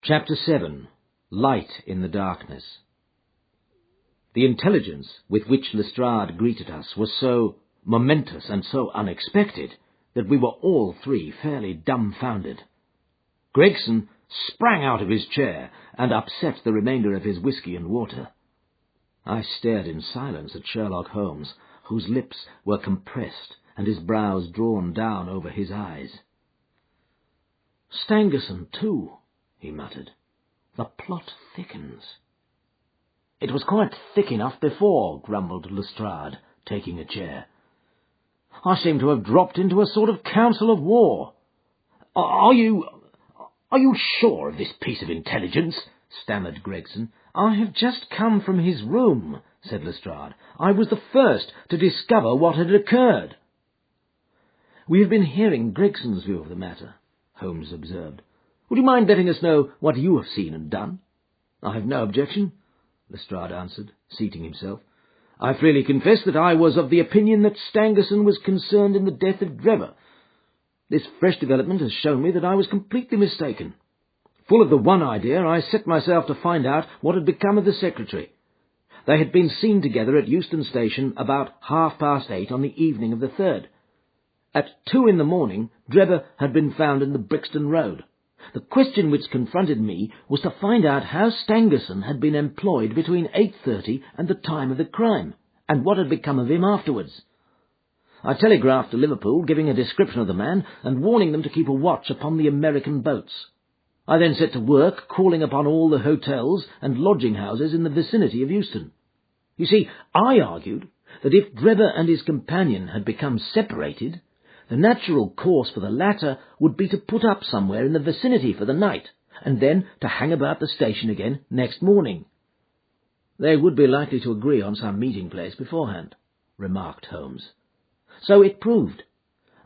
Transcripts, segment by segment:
Chapter 7. Light in the Darkness. The intelligence with which Lestrade greeted us was so momentous and so unexpected that we were all three fairly dumbfounded. Gregson sprang out of his chair and upset the remainder of his whisky and water. I stared in silence at Sherlock Holmes, whose lips were compressed and his brows drawn down over his eyes. "Stangerson, too," he muttered. "The plot thickens." "It was quite thick enough before," grumbled Lestrade, taking a chair. "I seem to have dropped into a sort of council of war." Are you sure of this piece of intelligence?" stammered Gregson. "I have just come from his room," said Lestrade. "I was the first to discover what had occurred." "We have been hearing Gregson's view of the matter," Holmes observed. "Would you mind letting us know what you have seen and done?" "I have no objection," Lestrade answered, seating himself. "I freely confess that I was of the opinion that Stangerson was concerned in the death of Drebber. This fresh development has shown me that I was completely mistaken. Full of the one idea, I set myself to find out what had become of the secretary. They had been seen together at Euston Station about 8:30 on the evening of the 3rd. At 2 in the morning, Drebber had been found in the Brixton Road. The question which confronted me was to find out how Stangerson had been employed between 8:30 and the time of the crime, and what had become of him afterwards. I telegraphed to Liverpool, giving a description of the man and warning them to keep a watch upon the American boats. I then set to work calling upon all the hotels and lodging-houses in the vicinity of Euston. You see, I argued that if Drebber and his companion had become separated, the natural course for the latter would be to put up somewhere in the vicinity for the night, and then to hang about the station again next morning. "They would be likely to agree on some meeting-place beforehand," remarked Holmes. "So it proved.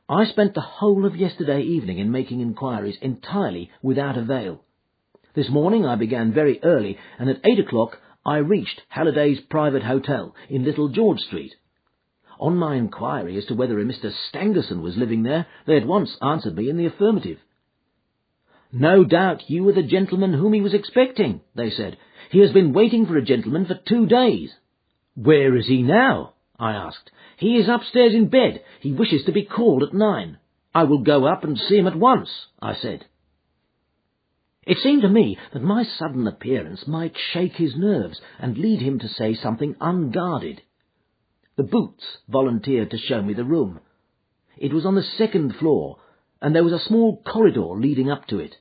I spent the whole of yesterday evening in making inquiries entirely without avail. This morning I began very early, and at 8 o'clock I reached Halliday's private hotel in Little George Street. On my inquiry as to whether a Mr. Stangerson was living there, they at once answered me in the affirmative. 'No doubt you were the gentleman whom he was expecting,' they said. 'He has been waiting for a gentleman for 2 days. "'Where is he now?' I asked. 'He is upstairs in bed. He wishes to be called at 9. "'I will go up and see him at once,' I said. It seemed to me that my sudden appearance might shake his nerves and lead him to say something unguarded. The Boots volunteered to show me the room. It was on the 2nd floor, and there was a small corridor leading up to it.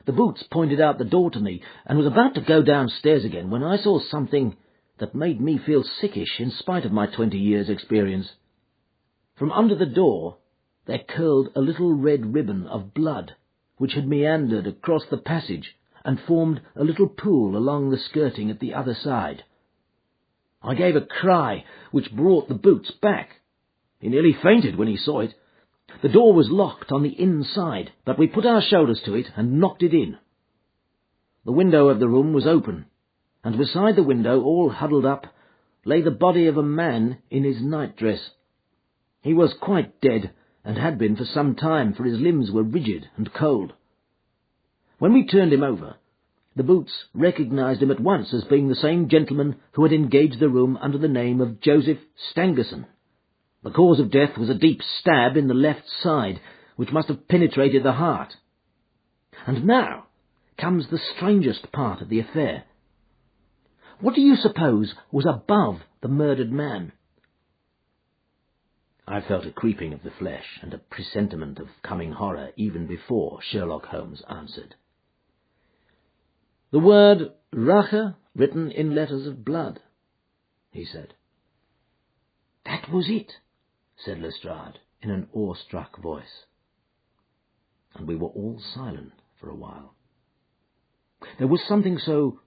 The Boots pointed out the door to me, and was about to go downstairs again when I saw something that made me feel sickish in spite of my 20 years' experience. From under the door there curled a little red ribbon of blood, which had meandered across the passage and formed a little pool along the skirting at the other side. I gave a cry which brought the Boots back. He nearly fainted when he saw it. The door was locked on the inside, but we put our shoulders to it and knocked it in. The window of the room was open, and beside the window, all huddled up, lay the body of a man in his nightdress. He was quite dead, and had been for some time, for his limbs were rigid and cold. When we turned him over, the Boots recognized him at once as being the same gentleman who had engaged the room under the name of Joseph Stangerson. The cause of death was a deep stab in the left side, which must have penetrated the heart. And now comes the strangest part of the affair. What do you suppose was above the murdered man?" I felt a creeping of the flesh and a presentiment of coming horror even before Sherlock Holmes answered. "The word Rache written in letters of blood," he said. "That was it," said Lestrade in an awestruck voice. And we were all silent for a while. There was something so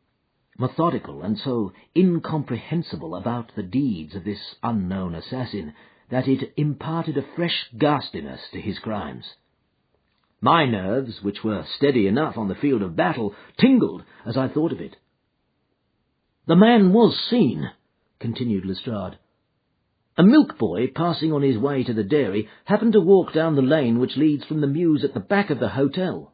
methodical and so incomprehensible about the deeds of this unknown assassin that it imparted a fresh ghastliness to his crimes. My nerves, which were steady enough on the field of battle, tingled as I thought of it. "The man was seen," continued Lestrade. "A milk boy passing on his way to the dairy happened to walk down the lane which leads from the mews at the back of the hotel.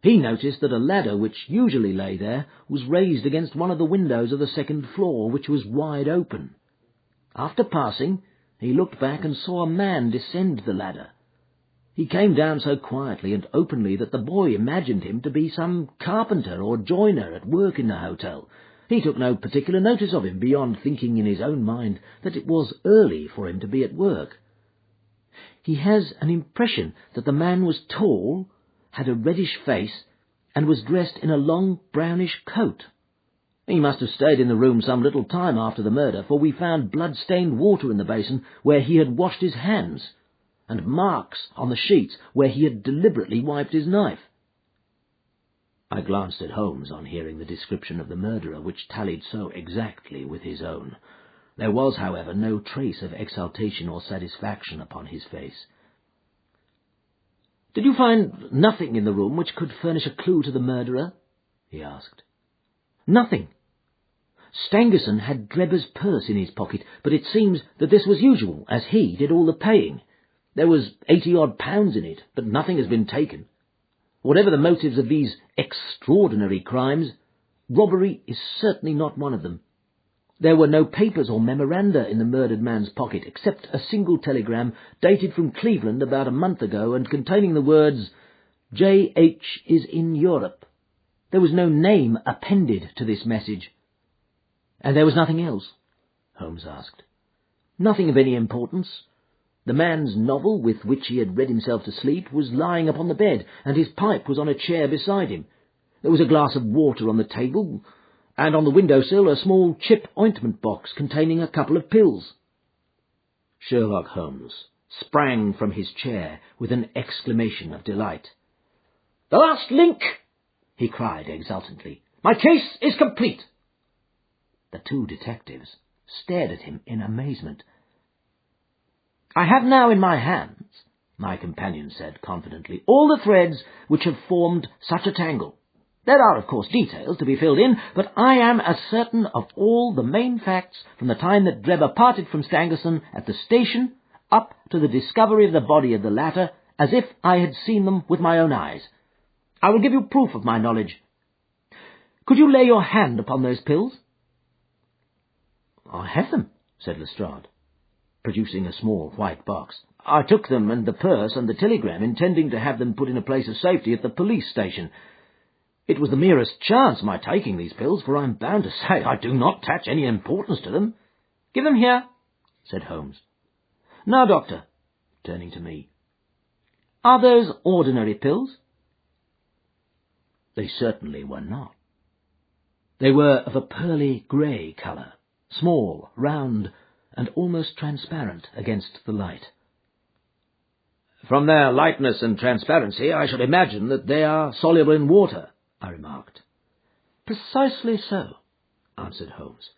He noticed that a ladder which usually lay there was raised against one of the windows of the second floor, which was wide open. After passing, he looked back and saw a man descend the ladder. He came down so quietly and openly that the boy imagined him to be some carpenter or joiner at work in the hotel. He took no particular notice of him, beyond thinking in his own mind that it was early for him to be at work. He has an impression that the man was tall, had a reddish face, and was dressed in a long brownish coat. He must have stayed in the room some little time after the murder, for we found blood-stained water in the basin where he had washed his hands, and marks on the sheets where he had deliberately wiped his knife. I glanced at Holmes on hearing the description of the murderer, which tallied so exactly with his own. There was, however, no trace of exultation or satisfaction upon his face. "Did you find nothing in the room which could furnish a clue to the murderer?" he asked. "Nothing. Stangerson had Drebber's purse in his pocket, but it seems that this was usual, as he did all the paying. There was 80-odd pounds in it, but nothing has been taken. Whatever the motives of these extraordinary crimes, robbery is certainly not one of them. There were no papers or memoranda in the murdered man's pocket, except a single telegram dated from Cleveland about a month ago and containing the words, 'J.H. is in Europe.' There was no name appended to this message." "And there was nothing else?" Holmes asked. "Nothing of any importance. The man's novel, with which he had read himself to sleep, was lying upon the bed, and his pipe was on a chair beside him. There was a glass of water on the table, and on the window-sill a small chip ointment box containing a couple of pills." Sherlock Holmes sprang from his chair with an exclamation of delight. "The last link!" he cried exultantly. "My case is complete." The two detectives stared at him in amazement. "I have now in my hands," my companion said confidently, "all the threads which have formed such a tangle. There are, of course, details to be filled in, but I am as certain of all the main facts from the time that Drebber parted from Stangerson at the station up to the discovery of the body of the latter as if I had seen them with my own eyes. I will give you proof of my knowledge. Could you lay your hand upon those pills?" "I have them," said Lestrade, producing a small white box. "I took them and the purse and the telegram, intending to have them put in a place of safety at the police station. It was the merest chance my taking these pills, for I am bound to say I do not attach any importance to them." "Give them here," said Holmes. "Now, Doctor," turning to me, "are those ordinary pills?" They certainly were not. They were of a pearly grey colour, small, round, and almost transparent against the light. "From their lightness and transparency, I should imagine that they are soluble in water," I remarked. "Precisely so," answered Holmes.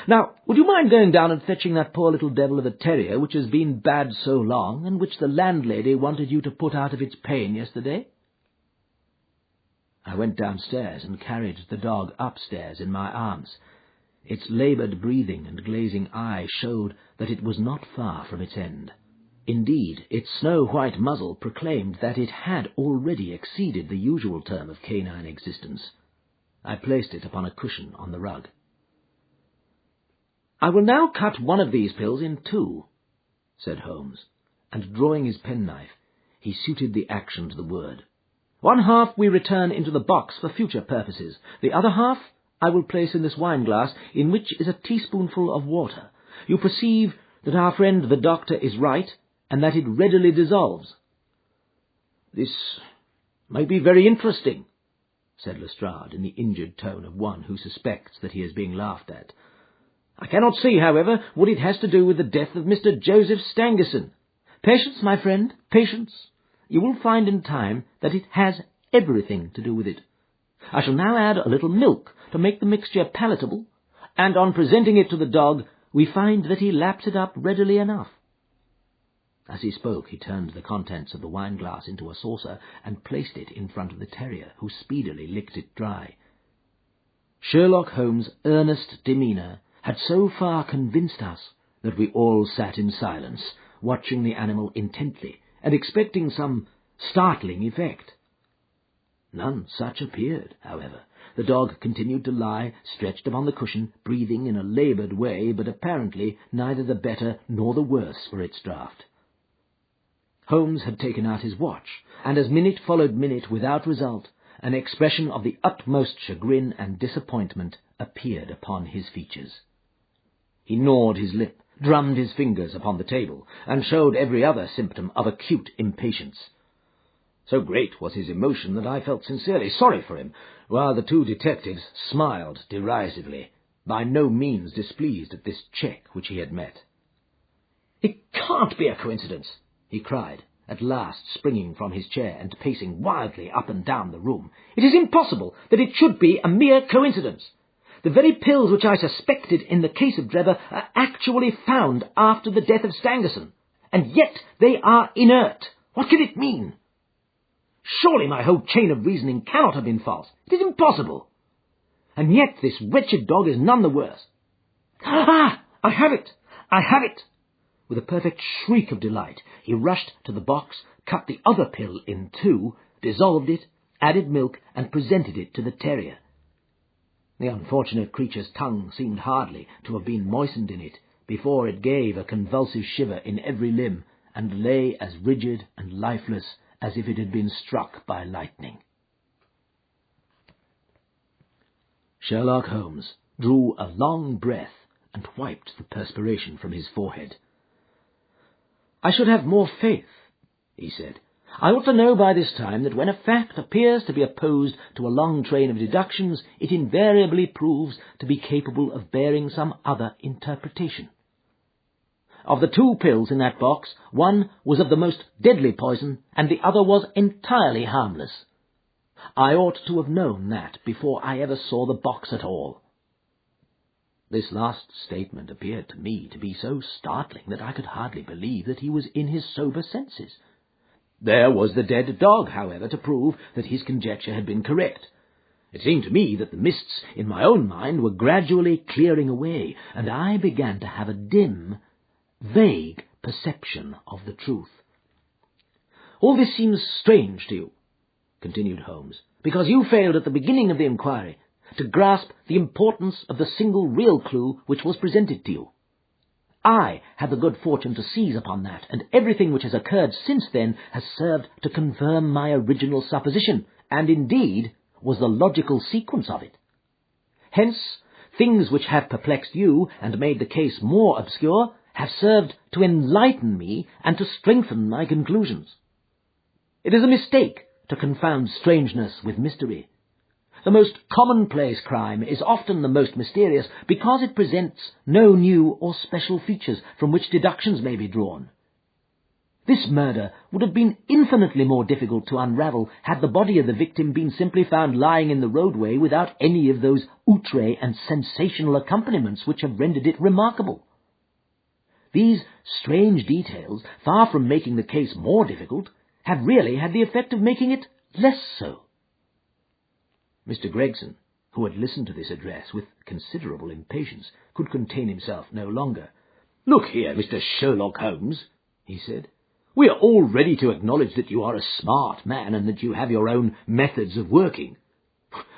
"Now, would you mind going down and fetching that poor little devil of a terrier which has been bad so long, and which the landlady wanted you to put out of its pain yesterday?" I went downstairs and carried the dog upstairs in my arms. Its laboured breathing and glazing eye showed that it was not far from its end. Indeed, its snow-white muzzle proclaimed that it had already exceeded the usual term of canine existence. I placed it upon a cushion on the rug. "I will now cut one of these pills in two," said Holmes, and drawing his penknife, he suited the action to the word. "One half we return into the box for future purposes. The other half I will place in this wine-glass, in which is a teaspoonful of water. You perceive that our friend the doctor is right, and that it readily dissolves." "This may be very interesting," said Lestrade in the injured tone of one who suspects that he is being laughed at. "I cannot see, however, what it has to do with the death of Mr. Joseph Stangerson." "Patience, my friend, patience. You will find in time that it has everything to do with it. I shall now add a little milk to make the mixture palatable, and on presenting it to the dog, we find that he laps it up readily enough." As he spoke, he turned the contents of the wine-glass into a saucer and placed it in front of the terrier, who speedily licked it dry. Sherlock Holmes' earnest demeanour had so far convinced us that we all sat in silence, watching the animal intently and expecting some startling effect. None such appeared, however. The dog continued to lie, stretched upon the cushion, breathing in a laboured way, but apparently neither the better nor the worse for its draught. Holmes had taken out his watch, and as minute followed minute without result, an expression of the utmost chagrin and disappointment appeared upon his features. He gnawed his lip, drummed his fingers upon the table, and showed every other symptom of acute impatience. So great was his emotion that I felt sincerely sorry for him, while the two detectives smiled derisively, by no means displeased at this check which he had met. "It can't be a coincidence," he cried, at last springing from his chair and pacing wildly up and down the room. "It is impossible that it should be a mere coincidence. The very pills which I suspected in the case of Drebber are actually found after the death of Stangerson, and yet they are inert. What can it mean? Surely my whole chain of reasoning cannot have been false. It is impossible. And yet this wretched dog is none the worse. Ah! I have it! I have it!" With a perfect shriek of delight, he rushed to the box, cut the other pill in two, dissolved it, added milk, and presented it to the terrier. The unfortunate creature's tongue seemed hardly to have been moistened in it before it gave a convulsive shiver in every limb, and lay as rigid and lifeless as if it had been struck by lightning. Sherlock Holmes drew a long breath and wiped the perspiration from his forehead. "I should have more faith," he said. "I ought to know by this time that when a fact appears to be opposed to a long train of deductions, it invariably proves to be capable of bearing some other interpretation. Of the two pills in that box, one was of the most deadly poison, and the other was entirely harmless. I ought to have known that before I ever saw the box at all." This last statement appeared to me to be so startling that I could hardly believe that he was in his sober senses. There was the dead dog, however, to prove that his conjecture had been correct. It seemed to me that the mists in my own mind were gradually clearing away, and I began to have a dim, vague perception of the truth. "All this seems strange to you," continued Holmes, "because you failed at the beginning of the inquiry to grasp the importance of the single real clue which was presented to you. I had the good fortune to seize upon that, and everything which has occurred since then has served to confirm my original supposition, and indeed was the logical sequence of it. Hence, things which have perplexed you and made the case more obscure have served to enlighten me and to strengthen my conclusions. It is a mistake to confound strangeness with mystery. The most commonplace crime is often the most mysterious because it presents no new or special features from which deductions may be drawn. This murder would have been infinitely more difficult to unravel had the body of the victim been simply found lying in the roadway without any of those outre and sensational accompaniments which have rendered it remarkable. These strange details, far from making the case more difficult, have really had the effect of making it less so." Mr. Gregson, who had listened to this address with considerable impatience, could contain himself no longer. "Look here, Mr. Sherlock Holmes," he said, "we are all ready to acknowledge that you are a smart man and that you have your own methods of working.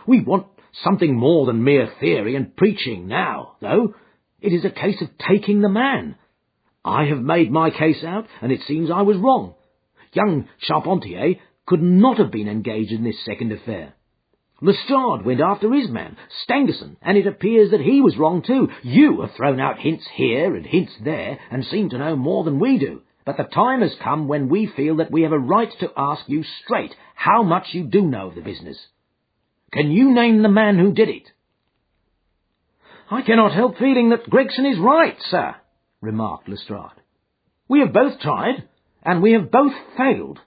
We want something more than mere theory and preaching now, though. It is a case of taking the man. I have made my case out, and it seems I was wrong. Young Charpentier could not have been engaged in this second affair. Lestrade went after his man, Stangerson, and it appears that he was wrong too. You have thrown out hints here and hints there, and seem to know more than we do. But the time has come when we feel that we have a right to ask you straight how much you do know of the business. Can you name the man who did it?" "I cannot help feeling that Gregson is right, sir," remarked Lestrade. "We have both tried, and we have both failed.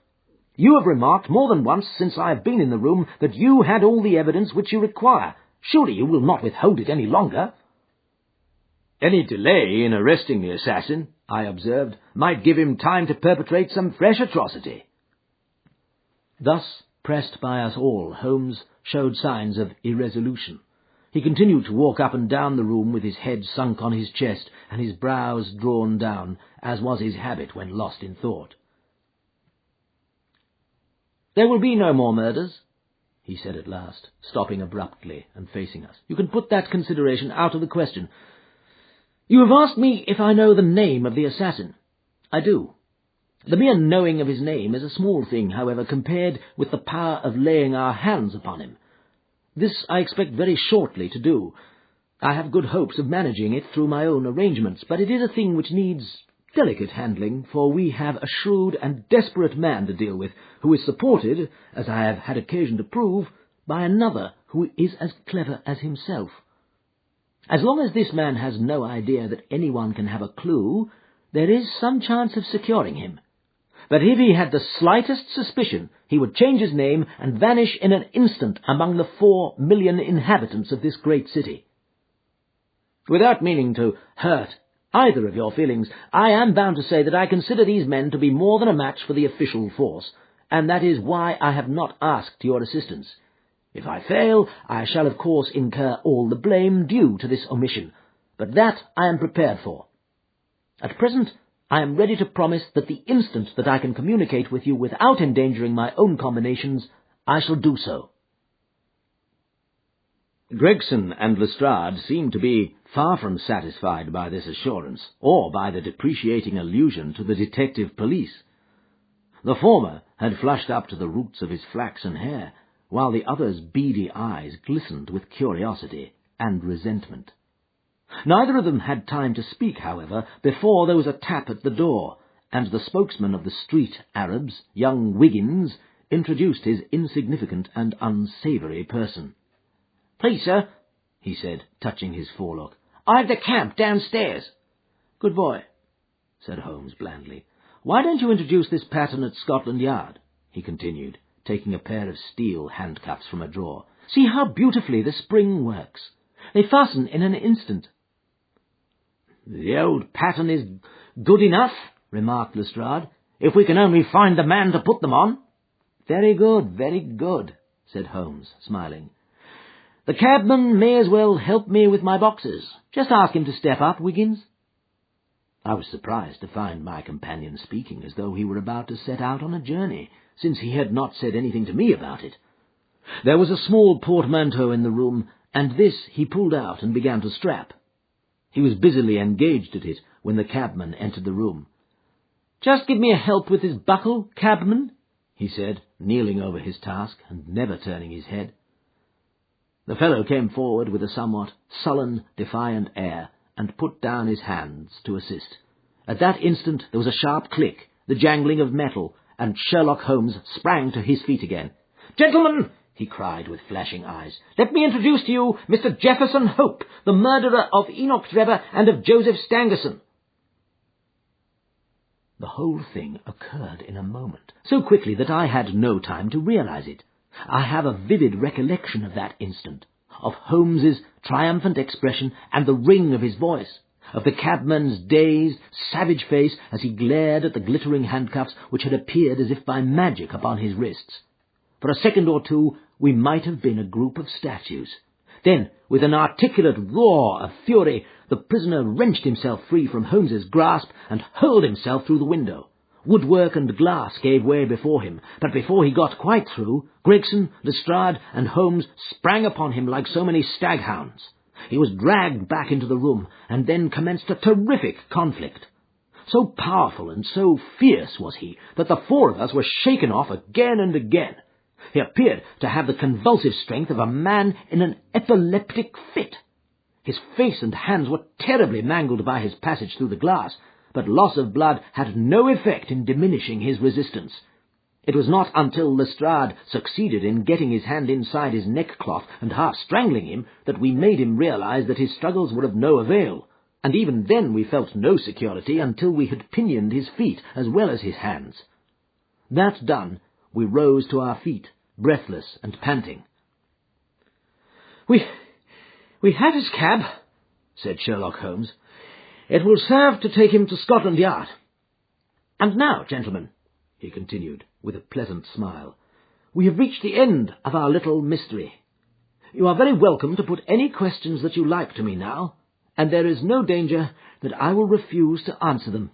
You have remarked more than once since I have been in the room that you had all the evidence which you require. Surely you will not withhold it any longer." "Any delay in arresting the assassin," I observed, "might give him time to perpetrate some fresh atrocity." Thus, pressed by us all, Holmes showed signs of irresolution. He continued to walk up and down the room with his head sunk on his chest and his brows drawn down, as was his habit when lost in thought. "There will be no more murders," he said at last, stopping abruptly and facing us. "You can put that consideration out of the question. You have asked me if I know the name of the assassin. I do. The mere knowing of his name is a small thing, however, compared with the power of laying our hands upon him. This I expect very shortly to do. I have good hopes of managing it through my own arrangements, but it is a thing which needs delicate handling, for we have a shrewd and desperate man to deal with, who is supported, as I have had occasion to prove, by another who is as clever as himself. As long as this man has no idea that anyone can have a clue, there is some chance of securing him. But if he had the slightest suspicion, he would change his name and vanish in an instant among the 4 million inhabitants of this great city. Without meaning to hurt either of your feelings, I am bound to say that I consider these men to be more than a match for the official force, and that is why I have not asked your assistance. If I fail, I shall of course incur all the blame due to this omission, but that I am prepared for. At present, I am ready to promise that the instant that I can communicate with you without endangering my own combinations, I shall do so." Gregson and Lestrade seemed to be far from satisfied by this assurance, or by the depreciating allusion to the detective police. The former had flushed up to the roots of his flaxen hair, while the other's beady eyes glistened with curiosity and resentment. Neither of them had time to speak, however, before there was a tap at the door, and the spokesman of the street Arabs, young Wiggins, introduced his insignificant and unsavoury person. "Please, sir," he said, touching his forelock, "I've the cab downstairs." "Good boy," said Holmes blandly. "Why don't you introduce this pattern at Scotland Yard?" he continued, taking a pair of steel handcuffs from a drawer. "See how beautifully the spring works. They fasten in an instant." "The old pattern is good enough," remarked Lestrade, "if we can only find the man to put them on." Very good," said Holmes, smiling. "The cabman may as well help me with my boxes. Just ask him to step up, Wiggins." I was surprised to find my companion speaking as though he were about to set out on a journey, since he had not said anything to me about it. There was a small portmanteau in the room, and this he pulled out and began to strap. He was busily engaged at it when the cabman entered the room. "Just give me a help with this buckle, cabman," he said, kneeling over his task and never turning his head. The fellow came forward with a somewhat sullen, defiant air, and put down his hands to assist. At that instant there was a sharp click, the jangling of metal, and Sherlock Holmes sprang to his feet again. "Gentlemen," he cried with flashing eyes, "let me introduce to you Mr. Jefferson Hope, the murderer of Enoch Drebber and of Joseph Stangerson." The whole thing occurred in a moment, so quickly that I had no time to realize it. I have a vivid recollection of that instant, of Holmes's triumphant expression and the ring of his voice, of the cabman's dazed, savage face as he glared at the glittering handcuffs which had appeared as if by magic upon his wrists. For a second or two we might have been a group of statues. Then, with an articulate roar of fury, the prisoner wrenched himself free from Holmes's grasp and hurled himself through the window. Woodwork and glass gave way before him, but before he got quite through, Gregson, Lestrade, and Holmes sprang upon him like so many staghounds. He was dragged back into the room, and then commenced a terrific conflict. So powerful and so fierce was he that the 4 of us were shaken off again and again. He appeared to have the convulsive strength of a man in an epileptic fit. His face and hands were terribly mangled by his passage through the glass, but loss of blood had no effect in diminishing his resistance. It was not until Lestrade succeeded in getting his hand inside his neckcloth and half strangling him that we made him realize that his struggles were of no avail, and even then we felt no security until we had pinioned his feet as well as his hands. That done, we rose to our feet, breathless and panting. We have his cab," said Sherlock Holmes. "It will serve to take him to Scotland Yard. And now, gentlemen," he continued, with a pleasant smile, "we have reached the end of our little mystery. You are very welcome to put any questions that you like to me now, and there is no danger that I will refuse to answer them."